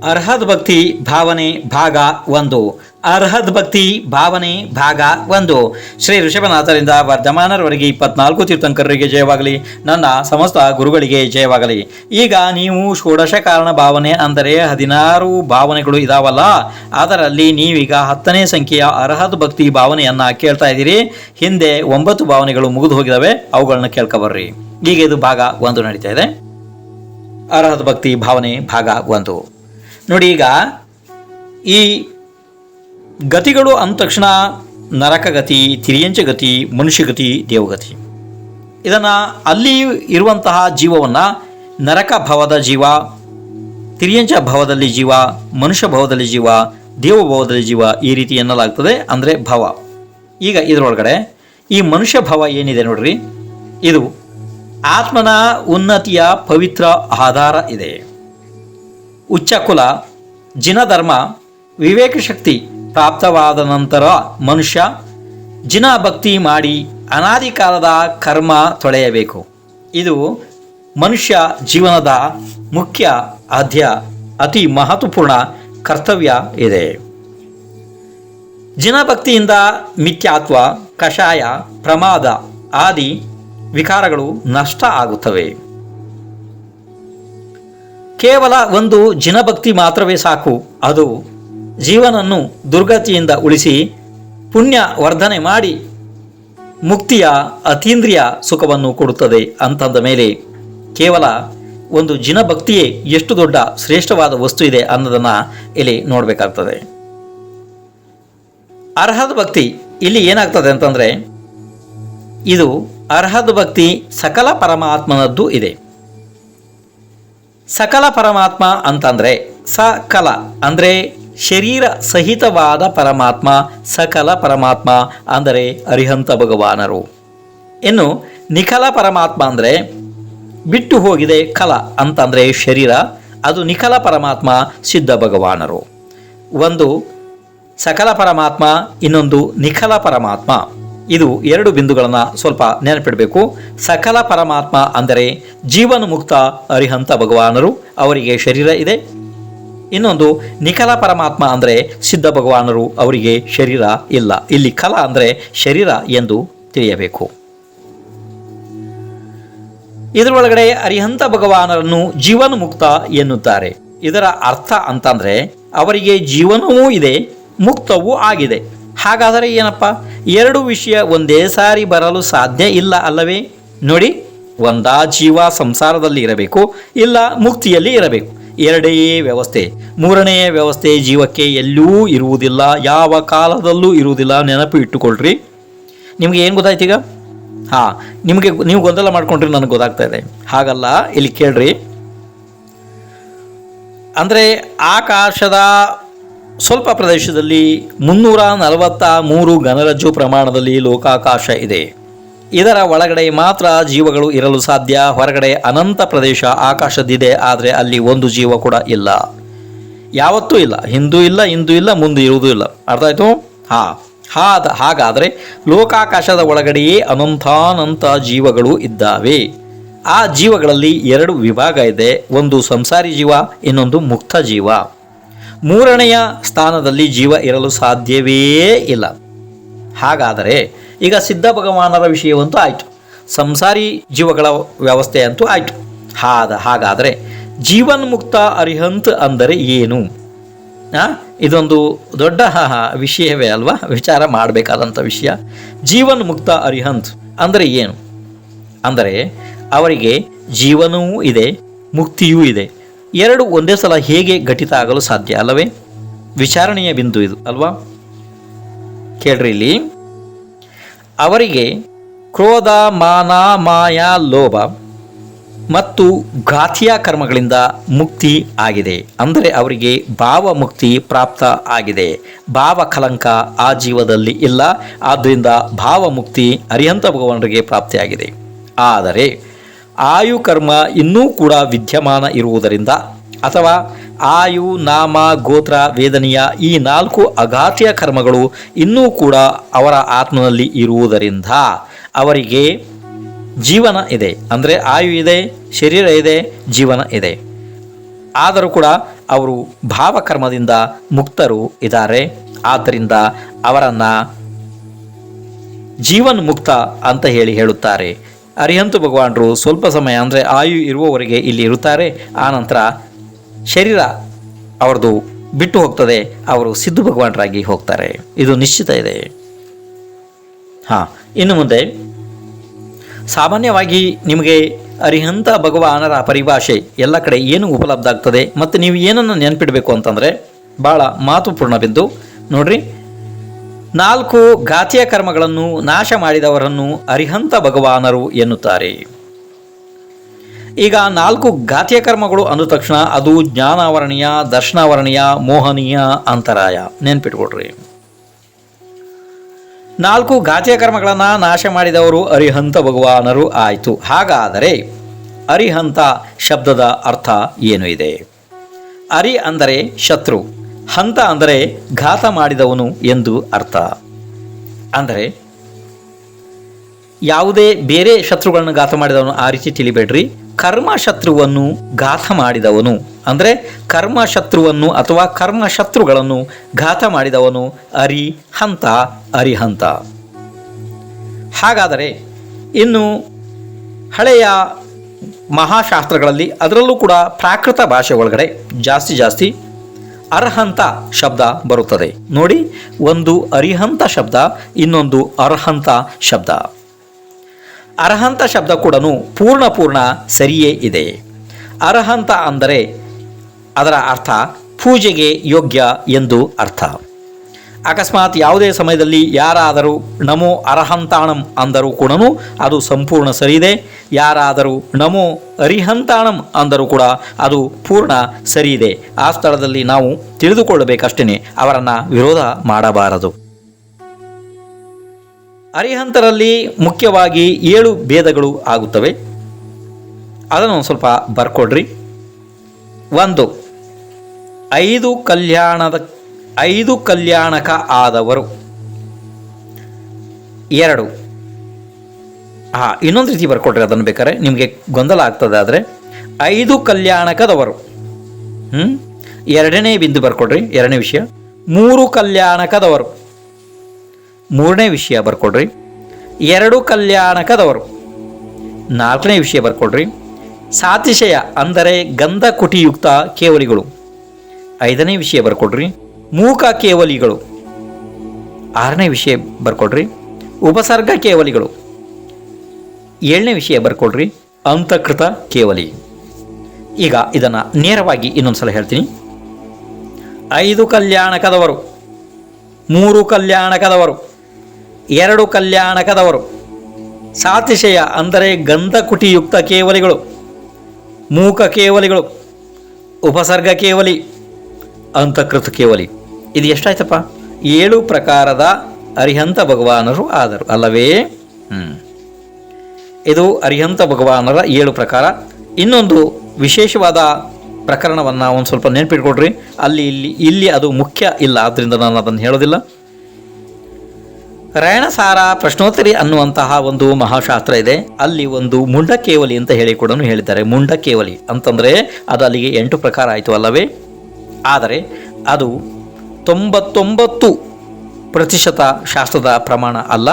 ಅರ್ಹದ್ ಭಕ್ತಿ ಭಾವನೆ ಭಾಗ 1. ಅರ್ಹದ್ ಭಕ್ತಿ ಭಾವನೆ ಭಾಗ 1. ಶ್ರೀ ಋಷಭನಾಥರಿಂದ ವರ್ಧಮಾನರವರೆಗೆ 24 ತೀರ್ಥಂಕರರಿಗೆ ಜಯವಾಗಲಿ. ನನ್ನ ಸಮಸ್ತ ಗುರುಗಳಿಗೆ ಜಯವಾಗಲಿ. ಈಗ ನೀವು ಷೋಡಶ ಕಾರಣ ಭಾವನೆ ಅಂದರೆ 16 ಭಾವನೆಗಳು ಇದಾವಲ್ಲ, ಅದರಲ್ಲಿ ನೀವೀಗ 10ನೇ ಸಂಖ್ಯೆಯ ಅರ್ಹದ್ ಭಕ್ತಿ ಭಾವನೆಯನ್ನ ಕೇಳ್ತಾ ಇದ್ದೀರಿ. ಹಿಂದೆ 9 ಭಾವನೆಗಳು ಮುಗಿದು ಹೋಗಿದಾವೆ, ಅವುಗಳನ್ನ ಕೇಳ್ಕೊಬರ್ರಿ. ಈಗ ಇದು ಭಾಗ 1 ನಡೀತಾ ಇದೆ. ಅರ್ಹದ್ ಭಕ್ತಿ ಭಾವನೆ ಭಾಗ 1 ನೋಡಿ. ಈಗ ಈ ಗತಿಗಳು ಅಂದ ತಕ್ಷಣ ನರಕಗತಿ, ತಿರಿಯಂಚ ಗತಿ, ಮನುಷ್ಯಗತಿ, ದೇವಗತಿ. ಇದನ್ನು ಅಲ್ಲಿ ಇರುವಂತಹ ಜೀವವನ್ನು ನರಕ ಭವದ ಜೀವ, ತಿರಿಯಂಚ ಭವದಲ್ಲಿ ಜೀವ, ಮನುಷ್ಯ ಭವದಲ್ಲಿ ಜೀವ, ದೇವಭವದಲ್ಲಿ ಜೀವ, ಈ ರೀತಿ ಎನ್ನಲಾಗ್ತದೆ. ಅಂದರೆ ಭವ. ಈಗ ಇದರೊಳಗಡೆ ಈ ಮನುಷ್ಯ ಭವ ಏನಿದೆ ನೋಡ್ರಿ, ಇದು ಆತ್ಮನ ಉನ್ನತಿಯ ಪವಿತ್ರ ಆಧಾರ ಇದೆ. ಉಚ್ಚ ಕುಲ, ಜಿನಧರ್ಮ, ವಿವೇಕ ಶಕ್ತಿ ಪ್ರಾಪ್ತವಾದ ನಂತರ ಮನುಷ್ಯ ಜಿನ ಭಕ್ತಿ ಮಾಡಿ ಅನಾದಿ ಕಾಲದ ಕರ್ಮ ತೊಳೆಯಬೇಕು. ಇದು ಮನುಷ್ಯ ಜೀವನದ ಮುಖ್ಯ ಅತಿ ಮಹತ್ವಪೂರ್ಣ ಕರ್ತವ್ಯ ಇದೆ. ಜಿನಭಕ್ತಿಯಿಂದ ಮಿಥ್ಯಾತ್ವ, ಕಷಾಯ, ಪ್ರಮಾದ ಆದಿ ವಿಕಾರಗಳು ನಷ್ಟ ಆಗುತ್ತವೆ. ಕೇವಲ ಒಂದು ಜಿನಭಕ್ತಿ ಮಾತ್ರವೇ ಸಾಕು. ಅದು ಜೀವನನ್ನು ದುರ್ಗತಿಯಿಂದ ಉಳಿಸಿ ಪುಣ್ಯ ವರ್ಧನೆ ಮಾಡಿ ಮುಕ್ತಿಯ ಅತೀಂದ್ರಿಯ ಸುಖವನ್ನು ಕೊಡುತ್ತದೆ. ಅಂತಂದ ಮೇಲೆ ಕೇವಲ ಒಂದು ಜಿನಭಕ್ತಿಯೇ ಎಷ್ಟು ದೊಡ್ಡ ಶ್ರೇಷ್ಠವಾದ ವಸ್ತು ಇದೆ ಅನ್ನೋದನ್ನು ಇಲ್ಲಿ ನೋಡಬೇಕಾಗ್ತದೆ. ಅರ್ಹದ್ ಭಕ್ತಿ ಇಲ್ಲಿ ಏನಾಗ್ತದೆ ಅಂತಂದರೆ, ಇದು ಅರ್ಹದ್ ಭಕ್ತಿ ಸಕಲ ಪರಮಾತ್ಮನದ್ದು ಇದೆ. ಸಕಲ ಪರಮಾತ್ಮ ಅಂತಂದರೆ ಸಕಲ ಅಂದರೆ ಶರೀರ ಸಹಿತವಾದ ಪರಮಾತ್ಮ, ಸಕಲ ಪರಮಾತ್ಮ ಅಂದರೆ ಅರಿಹಂತ ಭಗವಾನರು. ಇನ್ನು ನಿಖಲ ಪರಮಾತ್ಮ ಅಂದರೆ ಬಿಟ್ಟು ಹೋಗಿದೆ ಕಲ ಅಂತಂದರೆ ಶರೀರ, ಅದು ನಿಖಲ ಪರಮಾತ್ಮ ಸಿದ್ಧ ಭಗವಾನರು. ಒಂದು ಸಕಲ ಪರಮಾತ್ಮ, ಇನ್ನೊಂದು ನಿಖಲ ಪರಮಾತ್ಮ. ಇದು 2 ಬಿಂದುಗಳನ್ನು ಸ್ವಲ್ಪ ನೆನಪಿಡಬೇಕು. ಸಕಲ ಪರಮಾತ್ಮ ಅಂದರೆ ಜೀವನ ಮುಕ್ತ ಅರಿಹಂತ ಭಗವಾನರು, ಅವರಿಗೆ ಶರೀರ ಇದೆ. ಇನ್ನೊಂದು ನಿಖಲ ಪರಮಾತ್ಮ ಅಂದರೆ ಸಿದ್ಧ ಭಗವಾನರು, ಅವರಿಗೆ ಶರೀರ ಇಲ್ಲ. ಇಲ್ಲಿ ಕಲ ಅಂದರೆ ಶರೀರ ಎಂದು ತಿಳಿಯಬೇಕು. ಇದರೊಳಗಡೆ ಅರಿಹಂತ ಭಗವಾನರನ್ನು ಜೀವನ ಮುಕ್ತ ಎನ್ನುತ್ತಾರೆ. ಇದರ ಅರ್ಥ ಅಂತಂದರೆ ಅವರಿಗೆ ಜೀವನವೂ ಇದೆ, ಮುಕ್ತವೂ ಆಗಿದೆ. ಹಾಗಾದರೆ ಏನಪ್ಪ, 2 ವಿಷಯ ಒಂದೇ ಸಾರಿ ಬರಲು ಸಾಧ್ಯ ಇಲ್ಲ ಅಲ್ಲವೇ? ನೋಡಿ, ಒಂದಾ ಜೀವ ಸಂಸಾರದಲ್ಲಿ ಇರಬೇಕು, ಇಲ್ಲ ಮುಕ್ತಿಯಲ್ಲಿ ಇರಬೇಕು. 2 ವ್ಯವಸ್ಥೆ. 3ನೇ ವ್ಯವಸ್ಥೆ ಜೀವಕ್ಕೆ ಎಲ್ಲೂ ಇರುವುದಿಲ್ಲ, ಯಾವ ಕಾಲದಲ್ಲೂ ಇರುವುದಿಲ್ಲ. ನೆನಪು ಇಟ್ಟುಕೊಳ್ರಿ. ನಿಮಗೆ ಏನು ಗೊತ್ತಾಯ್ತು ಈಗ? ನೀವು ಗೊಂದಲ ಮಾಡ್ಕೊಂಡ್ರಿ, ನನಗೆ ಗೊತ್ತಾಗ್ತಾ ಇದೆ. ಹಾಗಲ್ಲ, ಇಲ್ಲಿ ಕೇಳ್ರಿ. ಅಂದರೆ ಆಕಾಶದ ಸ್ವಲ್ಪ ಪ್ರದೇಶದಲ್ಲಿ 343 ಘನರಜ್ಜು ಪ್ರಮಾಣದಲ್ಲಿ ಲೋಕಾಕಾಶ ಇದೆ. ಇದರ ಒಳಗಡೆ ಮಾತ್ರ ಜೀವಗಳು ಇರಲು ಸಾಧ್ಯ. ಹೊರಗಡೆ ಅನಂತ ಪ್ರದೇಶ ಆಕಾಶದಿದೆ, ಆದರೆ ಅಲ್ಲಿ ಒಂದು ಜೀವ ಕೂಡ ಇಲ್ಲ, ಯಾವತ್ತೂ ಇಲ್ಲ. ಹಿಂದೂ ಇಲ್ಲ, ಇಂದೂ ಇಲ್ಲ, ಮುಂದೆ ಇರುವುದೂ ಇಲ್ಲ. ಅರ್ಥ ಆಯಿತು? ಹಾಗಾದರೆ ಲೋಕಾಕಾಶದ ಒಳಗಡೆಯೇ ಅನಂತಾನಂತ ಜೀವಗಳು ಇದ್ದಾವೆ. ಆ ಜೀವಗಳಲ್ಲಿ 2 ವಿಭಾಗ ಇದೆ. ಒಂದು ಸಂಸಾರಿ ಜೀವ, ಇನ್ನೊಂದು ಮುಕ್ತ ಜೀವ. 3ನೆಯ ಸ್ಥಾನದಲ್ಲಿ ಜೀವ ಇರಲು ಸಾಧ್ಯವೇ ಇಲ್ಲ. ಹಾಗಾದರೆ ಈಗ ಸಿದ್ಧ ಭಗವಾನರ ವಿಷಯವಂತೂ ಆಯಿತು, ಸಂಸಾರಿ ಜೀವಗಳ ವ್ಯವಸ್ಥೆ ಅಂತೂ ಆಯಿತು. ಹಾಗಾದರೆ ಜೀವನ್ಮುಕ್ತ ಅರಿಹಂತ್ ಅಂದರೆ ಏನು? ಇದೊಂದು ದೊಡ್ಡ ವಿಷಯವೇ ಅಲ್ವಾ, ವಿಚಾರ ಮಾಡಬೇಕಾದಂಥ ವಿಷಯ. ಜೀವನ್ಮುಕ್ತ ಅರಿಹಂತ್ ಅಂದರೆ ಏನು? ಅಂದರೆ ಅವರಿಗೆ ಜೀವನವೂ ಇದೆ, ಮುಕ್ತಿಯೂ ಇದೆ. 2 ಒಂದೇ ಸಲ ಹೇಗೆ ಘಟಿತ ಆಗಲು ಸಾಧ್ಯ ಅಲ್ಲವೇ? ವಿಚಾರಣೆಯ ಬಿಂದು ಇದು ಅಲ್ವಾ? ಕೇಳ್ರಿ ಇಲ್ಲಿ. ಅವರಿಗೆ ಕ್ರೋಧ, ಮಾನ, ಮಾಯ, ಲೋಭ ಮತ್ತು ಘಾತಿಯ ಕರ್ಮಗಳಿಂದ ಮುಕ್ತಿ ಆಗಿದೆ. ಅಂದರೆ ಅವರಿಗೆ ಭಾವ ಮುಕ್ತಿ ಪ್ರಾಪ್ತ ಆಗಿದೆ. ಭಾವ ಕಲಂಕ ಆ ಜೀವದಲ್ಲಿ ಇಲ್ಲ. ಆದ್ದರಿಂದ ಭಾವ ಮುಕ್ತಿ ಅರಿಹಂತ ಭಗವಾನರಿಗೆ ಪ್ರಾಪ್ತಿಯಾಗಿದೆ. ಆದರೆ ಆಯು ಕರ್ಮ ಇನ್ನೂ ಕೂಡ ವಿದ್ಯಮಾನ ಇರುವುದರಿಂದ, ಅಥವಾ ಆಯು, ನಾಮ, ಗೋತ್ರ, ವೇದನೆಯ ಈ 4 ಅಘಾತ್ಯ ಕರ್ಮಗಳು ಇನ್ನೂ ಕೂಡ ಅವರ ಆತ್ಮನಲ್ಲಿ ಇರುವುದರಿಂದ ಅವರಿಗೆ ಜೀವನ ಇದೆ. ಅಂದರೆ ಆಯು ಇದೆ, ಶರೀರ ಇದೆ, ಜೀವನ ಇದೆ. ಆದರೂ ಕೂಡ ಅವರು ಭಾವಕರ್ಮದಿಂದ ಮುಕ್ತರು ಇದ್ದಾರೆ. ಆದ್ದರಿಂದ ಅವರನ್ನು ಜೀವನ್ ಮುಕ್ತ ಅಂತ ಹೇಳುತ್ತಾರೆ. ಅರಿಹಂತ ಭಗವಾನರು ಸ್ವಲ್ಪ ಸಮಯ ಅಂದರೆ ಆಯು ಇರುವವರೆಗೆ ಇಲ್ಲಿ ಇರುತ್ತಾರೆ. ಆನಂತರ ಶರೀರ ಅವ್ರದ್ದು ಬಿಟ್ಟು ಹೋಗ್ತದೆ, ಅವರು ಸಿದ್ಧ ಭಗವಾನರಾಗಿ ಹೋಗ್ತಾರೆ. ಇದು ನಿಶ್ಚಿತ ಇದೆ. ಇನ್ನು ಮುಂದೆ ಸಾಮಾನ್ಯವಾಗಿ ನಿಮಗೆ ಅರಿಹಂತ ಭಗವಾನರ ಪರಿಭಾಷೆ ಎಲ್ಲ ಕಡೆ ಏನು ಉಪಲಬ್ಧ ಆಗ್ತದೆ ಮತ್ತು ನೀವು ಏನನ್ನು ನೆನಪಿಡಬೇಕು ಅಂತಂದರೆ ಭಾಳ ಮಹತ್ವಪೂರ್ಣ ಬಿಂದು ನೋಡ್ರಿ. 4 ಘಾತೀಯ ಕರ್ಮಗಳನ್ನು ನಾಶ ಮಾಡಿದವರನ್ನು ಅರಿಹಂತ ಭಗವಾನರು ಎನ್ನುತ್ತಾರೆ. ಈಗ 4 ಘಾತೀಯ ಕರ್ಮಗಳು ಅಂದ ತಕ್ಷಣ ಅದು ಜ್ಞಾನಾವರಣೀಯ, ದರ್ಶನಾವರಣೀಯ, ಮೋಹನೀಯ, ಅಂತರಾಯ. ನೆನ್ಪಿಟ್ಕೊಡ್ರಿ. 4 ಘಾತೀಯ ಕರ್ಮಗಳನ್ನು ನಾಶ ಮಾಡಿದವರು ಅರಿಹಂತ ಭಗವಾನರು ಆಯಿತು. ಹಾಗಾದರೆ ಅರಿಹಂತ ಶಬ್ದದ ಅರ್ಥ ಏನು ಇದೆ? ಅರಿ ಅಂದರೆ ಶತ್ರು, ಹಂತ ಅಂದರೆ ಘಾತ ಮಾಡಿದವನು ಎಂದು ಅರ್ಥ. ಅಂದರೆ ಯಾವುದೇ ಬೇರೆ ಶತ್ರುಗಳನ್ನು ಘಾತ ಮಾಡಿದವನು ಆ ರೀತಿ ತಿಳಿಬೇಡ್ರಿ. ಕರ್ಮಶತ್ರುವನ್ನು ಘಾತ ಮಾಡಿದವನು ಅಂದರೆ ಕರ್ಮಶತ್ರುವನ್ನು ಅಥವಾ ಕರ್ಮಶತ್ರುಗಳನ್ನು ಘಾತ ಮಾಡಿದವನು ಅರಿಹಂತ, ಅರಿಹಂತ. ಹಾಗಾದರೆ ಇನ್ನು ಹಳೆಯ ಮಹಾಶಾಸ್ತ್ರಗಳಲ್ಲಿ ಅದರಲ್ಲೂ ಕೂಡ ಪ್ರಾಕೃತ ಭಾಷೆ ಒಳಗಡೆ ಜಾಸ್ತಿ ಅರ್ಹಂತ ಶಬ್ದ ಬರುತ್ತದೆ ನೋಡಿ. ಒಂದು ಅರಿಹಂತ ಶಬ್ದ, ಇನ್ನೊಂದು ಅರ್ಹಂತ ಶಬ್ದ. ಅರ್ಹಂತ ಶಬ್ದ ಕೂಡ ಪೂರ್ಣ ಸರಿಯೇ ಇದೆ. ಅರ್ಹಂತ ಅಂದರೆ ಅದರ ಅರ್ಥ ಪೂಜೆಗೆ ಯೋಗ್ಯ ಎಂದು ಅರ್ಥ. ಅಕಸ್ಮಾತ್ ಯಾವುದೇ ಸಮಯದಲ್ಲಿ ಯಾರಾದರೂ ನಮೋ ಅರ್ಹಂತಾಣಂ ಅಂದರೂ ಕೂಡ ಅದು ಸಂಪೂರ್ಣ ಸರಿಯಿದೆ. ಯಾರಾದರೂ ನಮೋ ಅರಿಹಂತಾಣಂ ಅಂದರೂ ಕೂಡ ಅದು ಪೂರ್ಣ ಸರಿಯಿದೆ. ಆ ಸ್ಥಳದಲ್ಲಿ ನಾವು ತಿಳಿದುಕೊಳ್ಳಬೇಕಷ್ಟೇ, ಅವರನ್ನು ವಿರೋಧ ಮಾಡಬಾರದು. ಅರಿಹಂತರಲ್ಲಿ ಮುಖ್ಯವಾಗಿ 7 ಭೇದಗಳು ಆಗುತ್ತವೆ. ಅದನ್ನು ಒಂದು ಸ್ವಲ್ಪ ಬರ್ಕೊಡ್ರಿ. 1, 5 ಕಲ್ಯಾಣಕ ಆದವರು. 2, ಇನ್ನೊಂದು ರೀತಿ ಬರ್ಕೊಡ್ರಿ, ಅದನ್ನು ಬೇಕಾದ್ರೆ ನಿಮಗೆ ಗೊಂದಲ ಆಗ್ತದೆ. ಆದರೆ 5 ಕಲ್ಯಾಣಕದವರು. 2ನೇ ಬಿಂದು ಬರ್ಕೊಡ್ರಿ, 2ನೇ ವಿಷಯ. 3 ಕಲ್ಯಾಣಕದವರು. 3ನೇ ವಿಷಯ ಬರ್ಕೊಡ್ರಿ. 2 ಕಲ್ಯಾಣಕದವರು. 4ನೇ ವಿಷಯ ಬರ್ಕೊಡ್ರಿ. ಸಾತಿಶಯ ಅಂದರೆ ಗಂಧ ಕುಟಿಯುಕ್ತ ಕೇವಲಿಗಳು. 5ನೇ ವಿಷಯ ಬರ್ಕೊಡ್ರಿ. ಮೂಕ ಕೇವಲಿಗಳು. 6ನೇ ವಿಷಯ ಬರ್ಕೊಡ್ರಿ. ಉಪಸರ್ಗ ಕೇವಲಿಗಳು. 7ನೇ ವಿಷಯ ಬರ್ಕೊಡ್ರಿ. ಅಂತಕೃತ ಕೇವಲಿ. ಈಗ ಇದನ್ನು ನೇರವಾಗಿ ಇನ್ನೊಂದು ಸಲ ಹೇಳ್ತೀನಿ. 5 ಕಲ್ಯಾಣಕದವರು, 3 ಕಲ್ಯಾಣಕದವರು, 2 ಕಲ್ಯಾಣಕದವರು, ಸಾತಿಶಯ ಅಂದರೆ ಗಂಧಕುಟಿಯುಕ್ತ ಕೇವಲಿಗಳು, ಮೂಕ ಕೇವಲಿಗಳು, ಉಪಸರ್ಗ ಕೇವಲಿ, ಅಂತಕೃತ ಕೇವಲಿ. ಇದು ಎಷ್ಟಾಯ್ತಪ್ಪ? 7 ಪ್ರಕಾರದ ಅರಿಹಂತ ಭಗವಾನರು ಆದರು ಅಲ್ಲವೇ? ಇದು ಅರಿಹಂತ ಭಗವಾನರ 7 ಪ್ರಕಾರ. ಇನ್ನೊಂದು ವಿಶೇಷವಾದ ಪ್ರಕರಣವನ್ನು ಒಂದು ಸ್ವಲ್ಪ ನೆನಪಿಟ್ಕೊಡ್ರಿ. ಇಲ್ಲಿ ಅದು ಮುಖ್ಯ ಇಲ್ಲ, ಆದ್ದರಿಂದ ನಾನು ಅದನ್ನು ಹೇಳೋದಿಲ್ಲ. ರಾಯಣಸಾರ ಪ್ರಶ್ನೋತ್ತರಿ ಅನ್ನುವಂತಹ ಒಂದು ಮಹಾಶಾಸ್ತ್ರ ಇದೆ. ಅಲ್ಲಿ ಒಂದು ಮುಂಡಕೇವಲಿ ಅಂತ ಹೇಳಿ ಕೂಡ ಹೇಳಿದ್ದಾರೆ. ಮುಂಡಕೇವಲಿ ಅಂತಂದರೆ ಅದು ಅಲ್ಲಿಗೆ 8 ಪ್ರಕಾರ ಆಯಿತು ಅಲ್ಲವೇ? ಆದರೆ ಅದು 99% ಶಾಸ್ತ್ರದ ಪ್ರಮಾಣ ಅಲ್ಲ,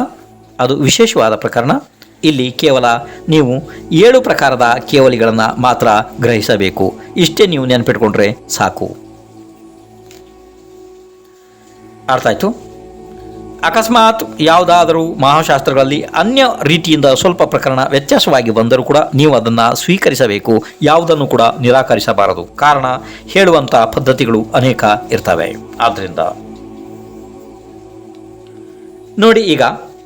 ಅದು ವಿಶೇಷವಾದ ಪ್ರಕರಣ. ಇಲ್ಲಿ ಕೇವಲ ನೀವು 7 ಪ್ರಕಾರದ ಕೇವಲಿಗಳನ್ನು ಮಾತ್ರ ಗ್ರಹಿಸಬೇಕು. ಇಷ್ಟೇ ನೀವು ನೆನಪಿಟ್ಕೊಂಡ್ರೆ ಸಾಕು. ಅರ್ಥ ಆಯಿತು? ಅಕಸ್ಮಾತ್ ಯಾವುದಾದರೂ ಮಹಾಶಾಸ್ತ್ರಗಳಲ್ಲಿ ಅನ್ಯ ರೀತಿಯಿಂದ ಸ್ವಲ್ಪ ಪ್ರಕರಣ ವ್ಯತ್ಯಾಸವಾಗಿ ಬಂದರೂ ಕೂಡ ನೀವು ಅದನ್ನು ಸ್ವೀಕರಿಸಬೇಕು, ಯಾವುದನ್ನು ಕೂಡ ನಿರಾಕರಿಸಬಾರದು. ಕಾರಣ ಹೇಳುವಂಥ ಪದ್ಧತಿಗಳು ಅನೇಕ ಇರ್ತವೆ. ಆದ್ದರಿಂದ ನೋಡಿ, ಈಗ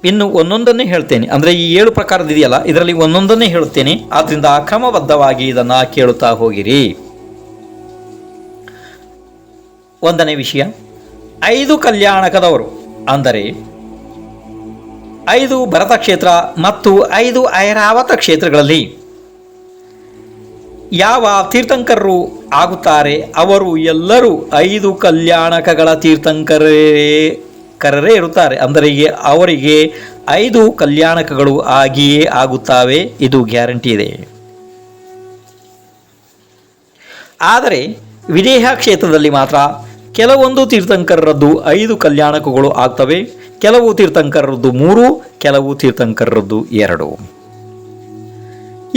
ಇನ್ನು ಒಂದೊಂದನ್ನೇ ಹೇಳ್ತೇನೆ. ಅಂದರೆ ಈ 7 ಪ್ರಕಾರದಿದೆಯಲ್ಲ, ಇದರಲ್ಲಿ ಒಂದೊಂದನ್ನೇ ಹೇಳುತ್ತೇನೆ. ಆದ್ದರಿಂದ ಕ್ರಮಬದ್ಧವಾಗಿ ಇದನ್ನು ಕೇಳುತ್ತಾ ಹೋಗಿರಿ. 1ನೇ ವಿಷಯ, 5 ಕಲ್ಯಾಣಕದವರು ಅಂದರೆ 5 ಭರತ ಕ್ಷೇತ್ರ ಮತ್ತು 5 ಐರಾವತ ಕ್ಷೇತ್ರಗಳಲ್ಲಿ ಯಾವ ತೀರ್ಥಂಕರರು ಆಗುತ್ತಾರೆ ಅವರು ಎಲ್ಲರೂ 5 ಕಲ್ಯಾಣಕಗಳ ತೀರ್ಥಂಕರರೇ ಇರುತ್ತಾರೆ. ಅಂದರೆ ಅವರಿಗೆ 5 ಕಲ್ಯಾಣಕಗಳು ಆಗಿಯೇ ಆಗುತ್ತವೆ. ಇದು ಗ್ಯಾರಂಟಿ ಇದೆ. ಆದರೆ ವಿದೇಹ ಕ್ಷೇತ್ರದಲ್ಲಿ ಮಾತ್ರ ಕೆಲವೊಂದು ತೀರ್ಥಂಕರರದ್ದು 5 ಕಲ್ಯಾಣಕಗಳು ಆಗ್ತವೆ, ಕೆಲವು ತೀರ್ಥಂಕರರದ್ದು 3, ಕೆಲವು ತೀರ್ಥಂಕರರದ್ದು 2.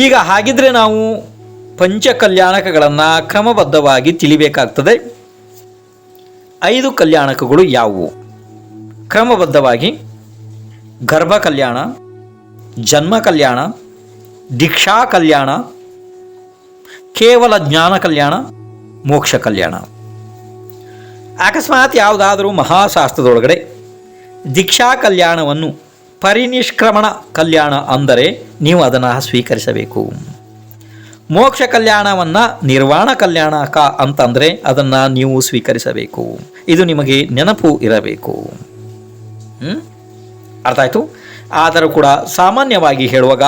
ಈಗ ಹಾಗಿದ್ರೆ ನಾವು ಪಂಚ ಕಲ್ಯಾಣಕಗಳನ್ನು ಕ್ರಮಬದ್ಧವಾಗಿ ತಿಳಿಬೇಕಾಗ್ತದೆ. 5 ಕಲ್ಯಾಣಕಗಳು ಯಾವುವು? ಕ್ರಮಬದ್ಧವಾಗಿ ಗರ್ಭ ಕಲ್ಯಾಣ, ಜನ್ಮ ಕಲ್ಯಾಣ, ದೀಕ್ಷಾ ಕಲ್ಯಾಣ, ಕೇವಲ ಜ್ಞಾನ ಕಲ್ಯಾಣ, ಮೋಕ್ಷ ಕಲ್ಯಾಣ. ಅಕಸ್ಮಾತ್ ಯಾವುದಾದರೂ ಮಹಾಶಾಸ್ತ್ರದೊಳಗಡೆ ದೀಕ್ಷಾ ಕಲ್ಯಾಣವನ್ನು ಪರಿನಿಷ್ಕ್ರಮಣ ಕಲ್ಯಾಣ ಅಂದರೆ ನೀವು ಅದನ್ನು ಸ್ವೀಕರಿಸಬೇಕು. ಮೋಕ್ಷ ಕಲ್ಯಾಣವನ್ನು ನಿರ್ವಾಣ ಕಲ್ಯಾಣಕ ಅಂತಂದರೆ ಅದನ್ನು ನೀವು ಸ್ವೀಕರಿಸಬೇಕು. ಇದು ನಿಮಗೆ ನೆನಪು ಇರಬೇಕು. ಅರ್ಥ ಆಯಿತು? ಆದರೂ ಕೂಡ ಸಾಮಾನ್ಯವಾಗಿ ಹೇಳುವಾಗ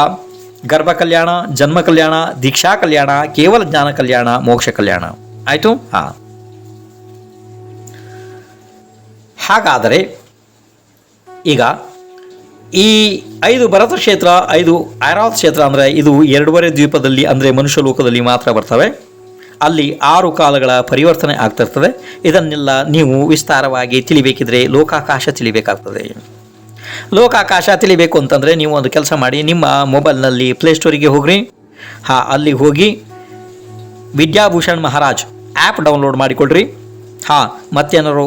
ಗರ್ಭ ಕಲ್ಯಾಣ, ಜನ್ಮ ಕಲ್ಯಾಣ, ದೀಕ್ಷಾ ಕಲ್ಯಾಣ, ಕೇವಲ ಜ್ಞಾನ ಕಲ್ಯಾಣ, ಮೋಕ್ಷ ಕಲ್ಯಾಣ. ಆಯಿತು? ಹಾಂ. ಹಾಗಾದರೆ ಈಗ ಈ 5 ಭರತ ಕ್ಷೇತ್ರ, 5 ಐರಾವತ್ ಕ್ಷೇತ್ರ ಅಂದರೆ ಇದು 2.5 ದ್ವೀಪದಲ್ಲಿ ಅಂದರೆ ಮನುಷ್ಯ ಲೋಕದಲ್ಲಿ ಮಾತ್ರ ಬರ್ತವೆ. ಅಲ್ಲಿ 6 ಕಾಲಗಳ ಪರಿವರ್ತನೆ ಆಗ್ತಿರ್ತದೆ. ಇದನ್ನೆಲ್ಲ ನೀವು ವಿಸ್ತಾರವಾಗಿ ತಿಳಿಬೇಕಿದ್ರೆ ಲೋಕಾಕಾಶ ತಿಳಿಬೇಕಾಗ್ತದೆ. ಲೋಕಾಕಾಶ ತಿಳಿಬೇಕು ಅಂತಂದರೆ ನೀವು ಒಂದು ಕೆಲಸ ಮಾಡಿ, ನಿಮ್ಮ ಮೊಬೈಲ್ನಲ್ಲಿ ಪ್ಲೇಸ್ಟೋರಿಗೆ ಹೋಗ್ರಿ. ಅಲ್ಲಿ ಹೋಗಿ ವಿದ್ಯಾಭೂಷಣ್ ಮಹಾರಾಜ್ ಆ್ಯಪ್ ಡೌನ್ಲೋಡ್ ಮಾಡಿಕೊಡ್ರಿ. ಮತ್ತೇನಾರು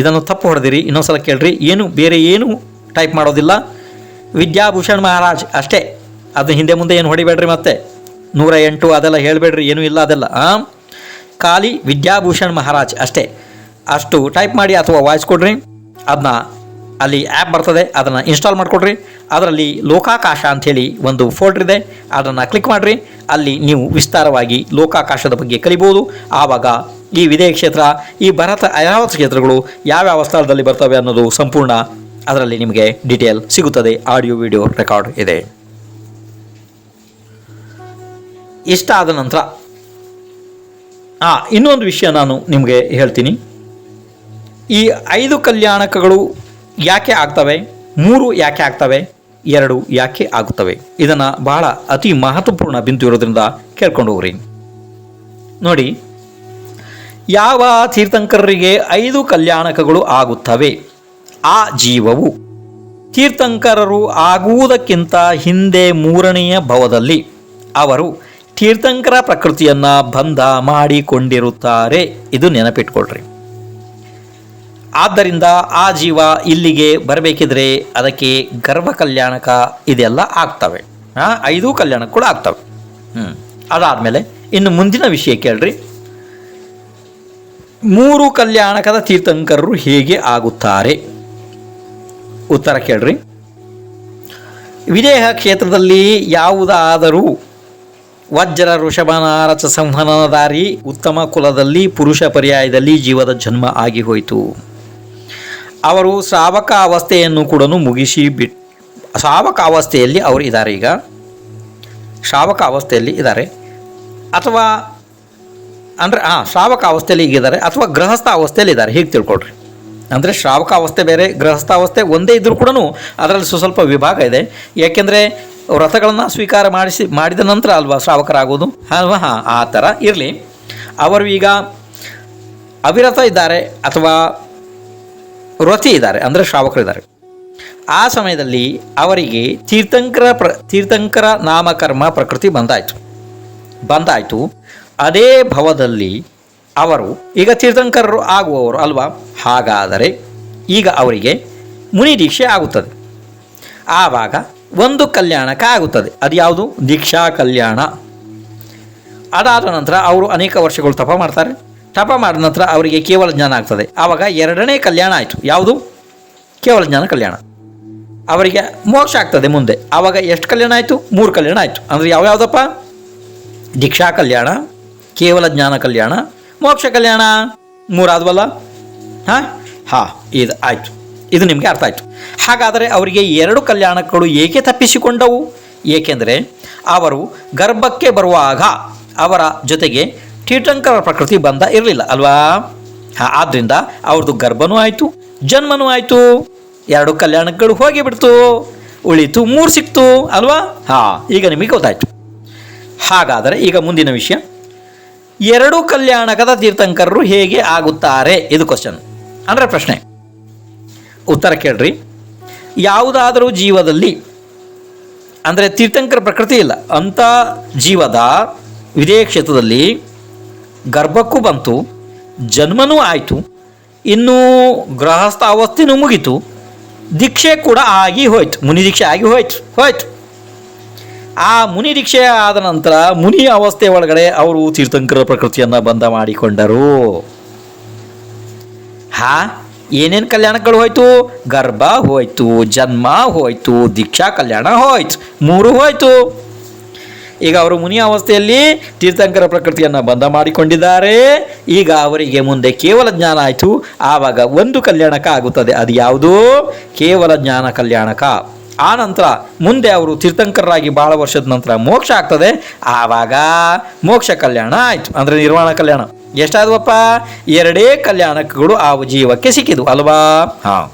ಇದನ್ನು ತಪ್ಪು ಹೊಡೆದಿರಿ, ಇನ್ನೊಂದ್ಸಲ ಕೇಳ್ರಿ. ಬೇರೆ ಏನು ಟೈಪ್ ಮಾಡೋದಿಲ್ಲ, ವಿದ್ಯಾಭೂಷಣ್ ಮಹಾರಾಜ್ ಅಷ್ಟೇ. ಅದು ಹಿಂದೆ ಮುಂದೆ ಏನು ಹೊಡಿಬೇಡ್ರಿ, ಮತ್ತೆ 108 ಅದೆಲ್ಲ ಹೇಳಬೇಡ್ರಿ, ಏನೂ ಇಲ್ಲ ಅದೆಲ್ಲ. ಖಾಲಿ ವಿದ್ಯಾಭೂಷಣ್ ಮಹಾರಾಜ್ ಅಷ್ಟೇ. ಅಷ್ಟು ಟೈಪ್ ಮಾಡಿ ಅಥವಾ ವಾಯ್ಸ್ ಕೊಡ್ರಿ. ಅದನ್ನ ಅಲ್ಲಿ ಆ್ಯಪ್ ಬರ್ತದೆ, ಅದನ್ನು ಇನ್ಸ್ಟಾಲ್ ಮಾಡಿಕೊಡ್ರಿ. ಅದರಲ್ಲಿ ಲೋಕಾಕಾಶ ಅಂಥೇಳಿ ಒಂದು ಫೋಲ್ಡರ್ ಇದೆ, ಅದನ್ನು ಕ್ಲಿಕ್ ಮಾಡಿರಿ. ಅಲ್ಲಿ ನೀವು ವಿಸ್ತಾರವಾಗಿ ಲೋಕಾಕಾಶದ ಬಗ್ಗೆ ಕಲಿಬೋದು. ಆವಾಗ ಈ ವಿದೇಹ ಕ್ಷೇತ್ರ, ಈ ಭರತ ಐರಾವತ ಕ್ಷೇತ್ರಗಳು ಯಾವ್ಯಾವ ಸ್ಥಳದಲ್ಲಿ ಬರ್ತವೆ ಅನ್ನೋದು ಸಂಪೂರ್ಣ ಅದರಲ್ಲಿ ನಿಮಗೆ ಡೀಟೇಲ್ ಸಿಗುತ್ತದೆ. ಆಡಿಯೋ ವಿಡಿಯೋ ರೆಕಾರ್ಡ್ ಇದೆ. ಇಷ್ಟ ಆದ ನಂತರ ಇನ್ನೊಂದು ವಿಷಯ ನಾನು ನಿಮಗೆ ಹೇಳ್ತೀನಿ. ಈ 5 ಕಲ್ಯಾಣಕಗಳು ಯಾಕೆ ಆಗ್ತವೆ, 3 ಯಾಕೆ ಆಗ್ತವೆ, 2 ಯಾಕೆ ಆಗುತ್ತವೆ, ಇದನ್ನು ಬಹಳ ಅತಿ ಮಹತ್ವಪೂರ್ಣ ಬಿಂದು ಇರೋದ್ರಿಂದ ಕೇಳ್ಕೊಂಡು ಹೋಗ್ರಿ. ನೋಡಿ, ಯಾವ ತೀರ್ಥಂಕರರಿಗೆ 5 ಕಲ್ಯಾಣಕಗಳು ಆಗುತ್ತವೆ, ಆ ಜೀವವು ತೀರ್ಥಂಕರರು ಆಗುವುದಕ್ಕಿಂತ ಹಿಂದೆ 3ನೆಯ ಭವದಲ್ಲಿ ಅವರು ತೀರ್ಥಂಕರ ಪ್ರಕೃತಿಯನ್ನು ಬಂಧ ಮಾಡಿಕೊಂಡಿರುತ್ತಾರೆ. ಇದು ನೆನಪಿಟ್ಕೊಳ್ರಿ. ಆದ್ದರಿಂದ ಆ ಜೀವ ಇಲ್ಲಿಗೆ ಬರಬೇಕಿದ್ರೆ ಅದಕ್ಕೆ ಗರ್ಭ ಕಲ್ಯಾಣಕ ಇದೆಲ್ಲ ಆಗ್ತವೆ. 5 ಕಲ್ಯಾಣಕಗಳು ಆಗ್ತವೆ. ಅದಾದಮೇಲೆ ಇನ್ನು ಮುಂದಿನ ವಿಷಯ ಕೇಳ್ರಿ. 3 ಕಲ್ಯಾಣಕದ ತೀರ್ಥಂಕರರು ಹೇಗೆ ಆಗುತ್ತಾರೆ? ಉತ್ತರ ಕೇಳ್ರಿ. ವಿದೇಹ ಕ್ಷೇತ್ರದಲ್ಲಿ ಯಾವುದಾದರೂ ವಜ್ರ ಋಷಭನಾರಚ ಸಂವಹನದಾರಿ ಉತ್ತಮ ಕುಲದಲ್ಲಿ ಪುರುಷ ಪರ್ಯಾಯದಲ್ಲಿ ಜೀವದ ಜನ್ಮ ಆಗಿ ಹೋಯಿತು. ಅವರು ಶ್ರಾವಕ ಅವಸ್ಥೆಯನ್ನು ಕೂಡ ಮುಗಿಸಿ ಶ್ರಾವಕ ಅವಸ್ಥೆಯಲ್ಲಿ ಅವರು ಇದ್ದಾರೆ. ಈಗ ಶ್ರಾವಕ ಅವಸ್ಥೆಯಲ್ಲಿ ಇದ್ದಾರೆ, ಅಥವಾ ಅಂದರೆ ಶ್ರಾವಕ ಅವಸ್ಥೆಯಲ್ಲಿ ಈಗಿದ್ದಾರೆ, ಅಥವಾ ಗೃಹಸ್ಥ ಅವಸ್ಥೆಯಲ್ಲಿ ಇದ್ದಾರೆ. ಹೀಗೆ ತಿಳ್ಕೊಳ್ರಿ. ಅಂದರೆ ಶ್ರಾವಕ ಅವಸ್ಥೆ ಬೇರೆ, ಗೃಹಸ್ಥ ಅವಸ್ಥೆ ಒಂದೇ ಇದ್ದರೂ ಕೂಡ ಅದರಲ್ಲಿ ಸ್ವಲ್ಪ ವಿಭಾಗ ಇದೆ. ಯಾಕೆಂದರೆ ವ್ರತಗಳನ್ನು ಸ್ವೀಕಾರ ಮಾಡಿದ ನಂತರ ಅಲ್ವಾ ಶ್ರಾವಕರಾಗೋದು ಅಲ್ವಾ. ಆ ಥರ ಇರಲಿ. ಅವರು ಈಗ ಅವಿರತ ಇದ್ದಾರೆ ಅಥವಾ ವ್ರತಿ ಇದ್ದಾರೆ, ಅಂದರೆ ಶ್ರಾವಕರಿದ್ದಾರೆ. ಆ ಸಮಯದಲ್ಲಿ ಅವರಿಗೆ ತೀರ್ಥಂಕರ ನಾಮಕರ್ಮ ಪ್ರಕೃತಿ ಬಂದಾಯಿತು. ಅದೇ ಭವದಲ್ಲಿ ಅವರು ಈಗ ತೀರ್ಥಂಕರರು ಆಗುವವರು ಅಲ್ವಾ. ಹಾಗಾದರೆ ಈಗ ಅವರಿಗೆ ಮುನಿ ದೀಕ್ಷೆ ಆಗುತ್ತದೆ. ಆವಾಗ ಒಂದು ಕಲ್ಯಾಣಕ ಆಗುತ್ತದೆ. ಅದು ಯಾವುದು? ದೀಕ್ಷಾ ಕಲ್ಯಾಣ. ಅದಾದ ನಂತರ ಅವರು ಅನೇಕ ವರ್ಷಗಳು ತಪ ಮಾಡ್ತಾರೆ. ತಪ ಮಾಡಿದ ನಂತರ ಅವರಿಗೆ ಕೇವಲ ಜ್ಞಾನ ಆಗ್ತದೆ. ಆವಾಗ 2ನೇ ಕಲ್ಯಾಣ ಆಯಿತು. ಯಾವುದು? ಕೇವಲ ಜ್ಞಾನ ಕಲ್ಯಾಣ. ಅವರಿಗೆ ಮೋಕ್ಷ ಆಗ್ತದೆ ಮುಂದೆ. ಆವಾಗ ಎಷ್ಟು ಕಲ್ಯಾಣ ಆಯಿತು? 3 ಕಲ್ಯಾಣ ಆಯಿತು. ಅಂದರೆ ಯಾವ್ಯಾವುದಪ್ಪ? ದೀಕ್ಷಾ ಕಲ್ಯಾಣ, ಕೇವಲ ಜ್ಞಾನ ಕಲ್ಯಾಣ, ಮೋಕ್ಷ ಕಲ್ಯಾಣ. 3 ಆದ್ವಲ್ಲ. ಇದು ಆಯಿತು. ಇದು ನಿಮಗೆ ಅರ್ಥ ಆಯಿತು. ಹಾಗಾದರೆ ಅವರಿಗೆ 2 ಕಲ್ಯಾಣಗಳು ಏಕೆ ತಪ್ಪಿಸಿಕೊಂಡವು? ಏಕೆಂದರೆ ಅವರು ಗರ್ಭಕ್ಕೆ ಬರುವಾಗ ಅವರ ಜೊತೆಗೆ ತೀರ್ಥಂಕರ ಪ್ರಕೃತಿ ಬಂಧ ಇರಲಿಲ್ಲ ಅಲ್ವಾ. ಆದ್ದರಿಂದ ಅವ್ರದ್ದು ಗರ್ಭನೂ ಆಯಿತು, ಜನ್ಮನೂ ಆಯಿತು. 2 ಕಲ್ಯಾಣಗಳು ಹೋಗಿಬಿಡ್ತು, ಉಳಿತು 3 ಸಿಕ್ತು ಅಲ್ವಾ. ಈಗ ನಿಮಗೆ ಗೊತ್ತಾಯಿತು. ಹಾಗಾದರೆ ಈಗ ಮುಂದಿನ ವಿಷಯ, ಎರಡು ಕಲ್ಯಾಣಕದ ತೀರ್ಥಂಕರರು ಹೇಗೆ ಆಗುತ್ತಾರೆ? ಇದು ಕ್ವಶನ್, ಅಂದರೆ ಪ್ರಶ್ನೆ. ಉತ್ತರ ಕೇಳ್ರಿ. ಯಾವುದಾದರೂ ಜೀವದಲ್ಲಿ, ಅಂದರೆ ತೀರ್ಥಂಕರ ಪ್ರಕೃತಿ ಇಲ್ಲ ಅಂಥ ಜೀವದ ವಿದೇಹ ಕ್ಷೇತ್ರದಲ್ಲಿ ಗರ್ಭಕ್ಕೂ ಬಂತು, ಜನ್ಮನೂ ಆಯಿತು, ಇನ್ನೂ ಗೃಹಸ್ಥ ಅವಸ್ಥೆನೂ ಮುಗೀತು, ದೀಕ್ಷೆ ಕೂಡ ಆಗಿ ಹೋಯ್ತು, ಮುನಿ ದೀಕ್ಷೆ ಆಗಿ ಹೋಯ್ತು. ಆ ಮುನಿ ದೀಕ್ಷೆ ಆದ ನಂತರ ಮುನಿ ಅವಸ್ಥೆ ಒಳಗಡೆ ಅವರು ತೀರ್ಥಂಕರ ಪ್ರಕೃತಿಯನ್ನು ಬಂಧ ಮಾಡಿಕೊಂಡರು. ಏನೇನು ಕಲ್ಯಾಣಗಳು ಹೋಯ್ತು? ಗರ್ಭ ಹೋಯ್ತು, ಜನ್ಮ ಹೋಯ್ತು, ದೀಕ್ಷಾ ಕಲ್ಯಾಣ ಹೋಯ್ತು, ಮೂರು ಹೋಯ್ತು. ಈಗ ಅವರು ಮುನಿ ಅವಸ್ಥೆಯಲ್ಲಿ ತೀರ್ಥಂಕರ ಪ್ರಕೃತಿಯನ್ನು ಬಂಧ ಮಾಡಿಕೊಂಡಿದ್ದಾರೆ. ಈಗ ಅವರಿಗೆ ಮುಂದೆ ಕೇವಲ ಜ್ಞಾನ ಆಯಿತು. ಆವಾಗ ಒಂದು ಕಲ್ಯಾಣಕ ಆಗುತ್ತದೆ. ಅದು ಯಾವುದು? ಕೇವಲ ಜ್ಞಾನ ಕಲ್ಯಾಣಕ. ಆ ನಂತರ ಮುಂದೆ ಅವರು ತೀರ್ಥಂಕರರಾಗಿ ಭಾಳ ವರ್ಷದ ನಂತರ ಮೋಕ್ಷ ಆಗ್ತದೆ. ಆವಾಗ ಮೋಕ್ಷ ಕಲ್ಯಾಣ ಆಯಿತು, ಅಂದರೆ ನಿರ್ವಾಣ ಕಲ್ಯಾಣ. ಎಷ್ಟಾದವಪ್ಪ? ಎರಡೇ ಕಲ್ಯಾಣಕಗಳು ಆ ಜೀವಕ್ಕೆ ಸಿಕ್ಕಿದ್ವು ಅಲ್ವಾ? ಹಾಂ,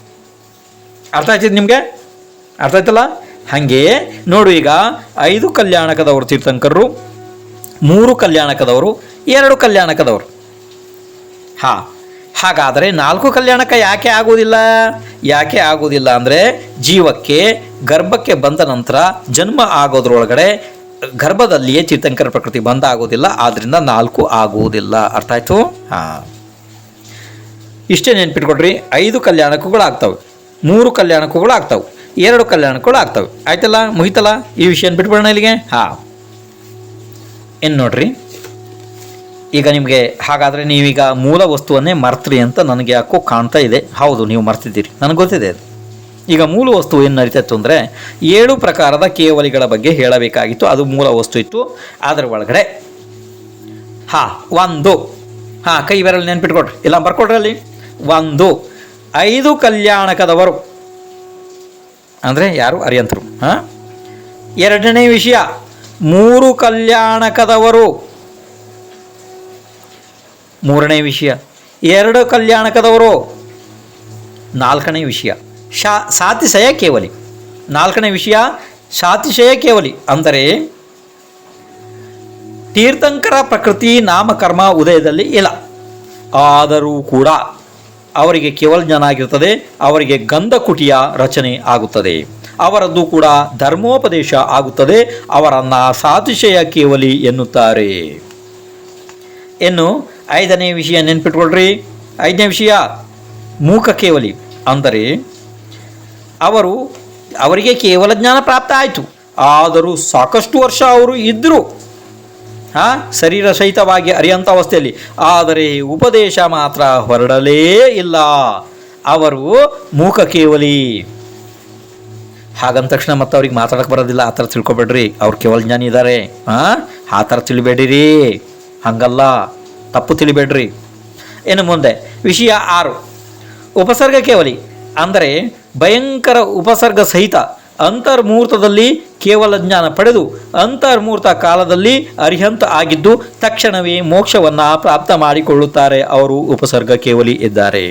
ಅರ್ಥ ಆಯ್ತಿದ್ದು ನಿಮಗೆ? ಅರ್ಥ ಆಯ್ತಲ್ಲ? ಹಾಗೆ ನೋಡು, ಈಗ 5 ಕಲ್ಯಾಣಕದವರು ತೀರ್ಥಂಕರರು, 3 ಕಲ್ಯಾಣಕದವರು, 2 ಕಲ್ಯಾಣಕದವರು. ಹಾಗಾದರೆ 4 ಕಲ್ಯಾಣಕ ಯಾಕೆ ಆಗುವುದಿಲ್ಲ ಅಂದರೆ ಜೀವಕ್ಕೆ ಗರ್ಭಕ್ಕೆ ಬಂದ ನಂತರ ಜನ್ಮ ಆಗೋದ್ರೊಳಗಡೆ ಗರ್ಭದಲ್ಲಿಯೇ ತೀರ್ಥಂಕರ ಪ್ರಕೃತಿ ಬಂದ ಆಗೋದಿಲ್ಲ. ಆದ್ದರಿಂದ 4 ಆಗುವುದಿಲ್ಲ. ಅರ್ಥ ಆಯ್ತು? ಇಷ್ಟೇ ನೆನ್ಪಿಟ್ಕೊಡ್ರಿ. 5 ಕಲ್ಯಾಣಕಗಳು ಆಗ್ತವೆ, 3 ಕಲ್ಯಾಣಕಗಳು ಆಗ್ತವೆ, 2 ಕಲ್ಯಾಣಕಗಳು ಆಗ್ತವೆ. ಆಯ್ತಲ್ಲ? ಮುಗಿತಲ್ಲ? ಈ ವಿಷಯ ಬಿಟ್ಬಿಡೋಣ ಇಲ್ಲಿಗೆ. ಏನು ನೋಡ್ರಿ, ಈಗ ನಿಮಗೆ ಹಾಗಾದರೆ ನೀವೀಗ ಮೂಲ ವಸ್ತುವನ್ನೇ ಮರ್ತ್ರಿ ಅಂತ ನನಗೆ ಯಾಕೋ ಕಾಣ್ತಾ ಇದೆ. ಹೌದು, ನೀವು ಮರ್ತಿದ್ದೀರಿ, ನನಗೆ ಗೊತ್ತಿದೆ ಅದು. ಈಗ ಮೂಲ ವಸ್ತು ಏನು ನಡೀತಾಯಿತ್ತು ಅಂದರೆ 7 ಪ್ರಕಾರದ ಕೇವಲಿಗಳ ಬಗ್ಗೆ ಹೇಳಬೇಕಾಗಿತ್ತು. ಅದು ಮೂಲ ವಸ್ತು ಇತ್ತು. ಅದರ ಒಳಗಡೆ 1 ಕೈ ಬೆರಳು ನೆನ್ಪಿಟ್ಕೊಡ್ರಿ, ಇಲ್ಲ ಬರ್ಕೊಡ್ರಿ. ಅಲ್ಲಿ 1 5 ಕಲ್ಯಾಣಕದವರು ಅಂದರೆ ಯಾರು? ಅರಿಯಂತರು. ಎರಡನೇ ವಿಷಯ 3 ಕಲ್ಯಾಣಕದವರು. ಮೂರನೇ ವಿಷಯ 2 ಕಲ್ಯಾಣಕದವರು. 4ನೇ ವಿಷಯ ಸಾತಿಶಯ ಕೇವಲಿ. 4ನೇ ವಿಷಯ ಸಾತಿಶಯ ಕೇವಲಿ ಅಂದರೆ ತೀರ್ಥಂಕರ ಪ್ರಕೃತಿ ನಾಮಕರ್ಮ ಉದಯದಲ್ಲಿ ಇಲ್ಲ, ಆದರೂ ಕೂಡ ಅವರಿಗೆ ಕೇವಲ ಜ್ಞಾನ ಆಗಿರುತ್ತದೆ. ಅವರಿಗೆ ಗಂಧಕುಟಿಯ ರಚನೆ ಆಗುತ್ತದೆ, ಅವರದ್ದು ಕೂಡ ಧರ್ಮೋಪದೇಶ ಆಗುತ್ತದೆ. ಅವರನ್ನು ಸಾತಿಶಯ ಕೇವಲಿ ಎನ್ನುತ್ತಾರೆ. ಇನ್ನು 5ನೇ ವಿಷಯ ನೆನ್ಪಿಟ್ಕೊಳ್ರಿ. 5ನೇ ವಿಷಯ ಮೂಕ ಕೇವಲಿ ಅಂದರೆ ಅವರಿಗೆ ಕೇವಲ ಜ್ಞಾನ ಪ್ರಾಪ್ತ ಆಯಿತು, ಆದರೂ ಸಾಕಷ್ಟು ವರ್ಷ ಅವರು ಇದ್ದರು ಶರೀರ ಸಹಿತವಾಗಿ ಅರಿಯಂಥ ಅವಸ್ಥೆಯಲ್ಲಿ, ಆದರೆ ಉಪದೇಶ ಮಾತ್ರ ಹೊರಡಲೇ ಇಲ್ಲ. ಅವರು ಮೂಕ ಕೇವಲಿ. ಹಾಗಂದ ತಕ್ಷಣ ಮತ್ತೆ ಅವ್ರಿಗೆ ಮಾತಾಡಕ್ಕೆ ಬರೋದಿಲ್ಲ ಆ ಥರ ತಿಳ್ಕೊಬೇಡ್ರಿ. ಅವ್ರು ಕೇವಲ ಜ್ಞಾನಿ ಇದ್ದಾರೆ, ಆ ಥರ ತಿಳಿಬೇಡಿರಿ. ಹಂಗಲ್ಲ, ತಪ್ಪು ತಿಳಿಬೇಡ್ರಿ. ಇನ್ನು ಮುಂದೆ ವಿಷಯ 6 ಉಪಸರ್ಗ ಕೇವಲಿ ಅಂದರೆ ಭಯಂಕರ ಉಪಸರ್ಗ ಸಹಿತ ಅಂತರ್ಮೂರ್ತದಲ್ಲಿ ಕೇವಲ ಜ್ಞಾನ ಪಡೆದು ಅಂತರ್ಮೂರ್ತ ಕಾಲದಲ್ಲಿ ಅರಿಹಂತ ಆಗಿದ್ದು ತಕ್ಷಣವೇ ಮೋಕ್ಷವನ್ನು ಪ್ರಾಪ್ತ ಮಾಡಿಕೊಳ್ಳುತ್ತಾರೆ. ಅವರು ಉಪಸರ್ಗ ಕೇವಲಿ ಇದ್ದಾರೆ.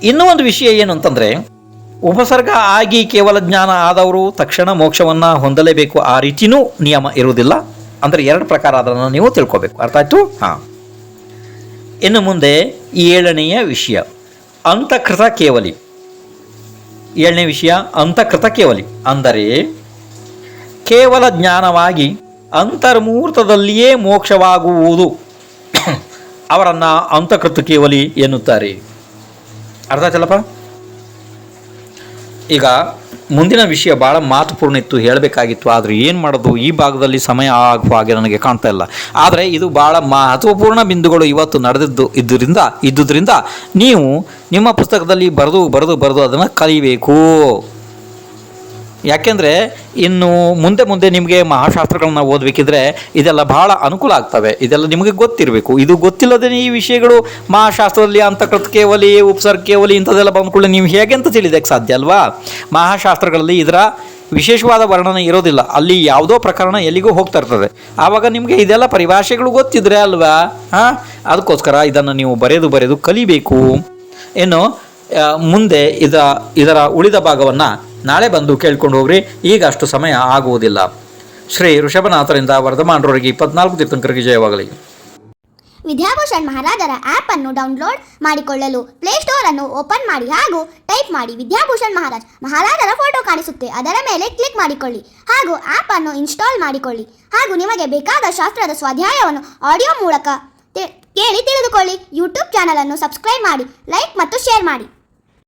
ಇನ್ನೂ ಒಂದು ವಿಷಯ ಏನು ಅಂತಂದರೆ ಉಪಸರ್ಗ ಆಗಿ ಕೇವಲ ಜ್ಞಾನ ಆದವರು ತಕ್ಷಣ ಮೋಕ್ಷವನ್ನು ಹೊಂದಲೇಬೇಕು, ಆ ರೀತಿಯೂ ನಿಯಮ ಇರುವುದಿಲ್ಲ. ಅಂದರೆ 2 ಪ್ರಕಾರ ಅದನ್ನು ನೀವು ತಿಳ್ಕೊಬೇಕು. ಅರ್ಥ ಆಯ್ತು? ಇನ್ನು ಮುಂದೆ 7ನೆಯ ವಿಷಯ ಅಂತಃಕೃತ ಕೇವಲಿ. 7ನೇ ವಿಷಯ ಅಂತಃಕೃತ ಕೇವಲಿ ಅಂದರೆ ಕೇವಲ ಜ್ಞಾನವಾಗಿ ಅಂತರ್ಮೂರ್ತದಲ್ಲಿಯೇ ಮೋಕ್ಷವಾಗುವುದು. ಅವರನ್ನು ಅಂತಃಕೃತ ಕೇವಲಿ ಎನ್ನುತ್ತಾರೆ. ಅರ್ಥ ಆಯ್ತಲ್ಲಪ್ಪ? ಈಗ ಮುಂದಿನ ವಿಷಯ ಭಾಳ ಮಹತ್ವಪೂರ್ಣ ಇತ್ತು, ಹೇಳಬೇಕಾಗಿತ್ತು. ಆದರೆ ಏನು ಮಾಡೋದು, ಈ ಭಾಗದಲ್ಲಿ ಸಮಯ ಆಗುವ ಹಾಗೆ ನನಗೆ ಕಾಣ್ತಾ ಇಲ್ಲ. ಆದರೆ ಇದು ಭಾಳ ಮಹತ್ವಪೂರ್ಣ ಬಿಂದುಗಳು ಇವತ್ತು ಇದ್ದುದರಿಂದ ನೀವು ನಿಮ್ಮ ಪುಸ್ತಕದಲ್ಲಿ ಬರೆದು ಅದನ್ನು ಕಲಿಬೇಕು. ಯಾಕೆಂದರೆ ಇನ್ನು ಮುಂದೆ ನಿಮಗೆ ಮಹಾಶಾಸ್ತ್ರಗಳನ್ನ ಓದಬೇಕಿದ್ರೆ ಇದೆಲ್ಲ ಭಾಳ ಅನುಕೂಲ ಆಗ್ತವೆ. ಇದೆಲ್ಲ ನಿಮಗೆ ಗೊತ್ತಿರಬೇಕು. ಇದು ಗೊತ್ತಿಲ್ಲದೇ ಈ ವಿಷಯಗಳು ಮಹಾಶಾಸ್ತ್ರದಲ್ಲಿ ಅಂತಃಕೃತ ಕೇವಲಿ, ಉಪಸರ್ಗ ಕೇವಲಿ ಇಂಥದ್ದೆಲ್ಲ ಬಂದ್ಕೊಳ್ಳಿ ನೀವು ಹೇಗೆ ಅಂತ ತಿಳಿದಕ್ಕೆ ಸಾಧ್ಯ ಅಲ್ವಾ? ಮಹಾಶಾಸ್ತ್ರಗಳಲ್ಲಿ ಇದರ ವಿಶೇಷವಾದ ವರ್ಣನೆ ಇರೋದಿಲ್ಲ. ಅಲ್ಲಿ ಯಾವುದೋ ಪ್ರಕರಣ ಎಲ್ಲಿಗೂ ಹೋಗ್ತಾ ಇರ್ತದೆ. ಆವಾಗ ನಿಮಗೆ ಇದೆಲ್ಲ ಪರಿಭಾಷೆಗಳು ಗೊತ್ತಿದ್ರೆ ಅಲ್ವಾ? ಅದಕ್ಕೋಸ್ಕರ ಇದನ್ನು ನೀವು ಬರೆದು ಕಲಿಬೇಕು. ಇನ್ನು ಮುಂದೆ ಇದರ ಉಳಿದ ಭಾಗವನ್ನು ನಾಳೆ ಬಂದು ಕೇಳ್ಕೊಂಡು ಹೋಗ್ರಿ. ಈಗ ಅಷ್ಟು ಸಮಯ ಆಗುವುದಿಲ್ಲ. ಶ್ರೀ ಋಷಭನಾಥರಿಂದ ವರ್ಧಮಾನರವರಿಗೆ 24 ತೀರ್ಥಂಕರಿಗೆ ಜಯವಾಗಲಿ. ವಿದ್ಯಾಭೂಷಣ್ ಮಹಾರಾಜರ ಆ್ಯಪ್ ಅನ್ನು ಡೌನ್ಲೋಡ್ ಮಾಡಿಕೊಳ್ಳಲು ಪ್ಲೇಸ್ಟೋರ್ ಅನ್ನು ಓಪನ್ ಮಾಡಿ ಹಾಗೂ ಟೈಪ್ ಮಾಡಿ ವಿದ್ಯಾಭೂಷಣ್ ಮಹಾರಾಜರ ಫೋಟೋ ಕಾಣಿಸುತ್ತೆ, ಅದರ ಮೇಲೆ ಕ್ಲಿಕ್ ಮಾಡಿಕೊಳ್ಳಿ ಹಾಗೂ ಆ್ಯಪ್ ಅನ್ನು ಇನ್ಸ್ಟಾಲ್ ಮಾಡಿಕೊಳ್ಳಿ ಹಾಗೂ ನಿಮಗೆ ಬೇಕಾದ ಶಾಸ್ತ್ರದ ಸ್ವಾಧ್ಯಾಯವನ್ನು ಆಡಿಯೋ ಮೂಲಕ ಕೇಳಿ ತಿಳಿದುಕೊಳ್ಳಿ. ಯೂಟ್ಯೂಬ್ ಚಾನಲ್ ಅನ್ನು ಸಬ್ಸ್ಕ್ರೈಬ್ ಮಾಡಿ, ಲೈಕ್ ಮತ್ತು ಶೇರ್ ಮಾಡಿ.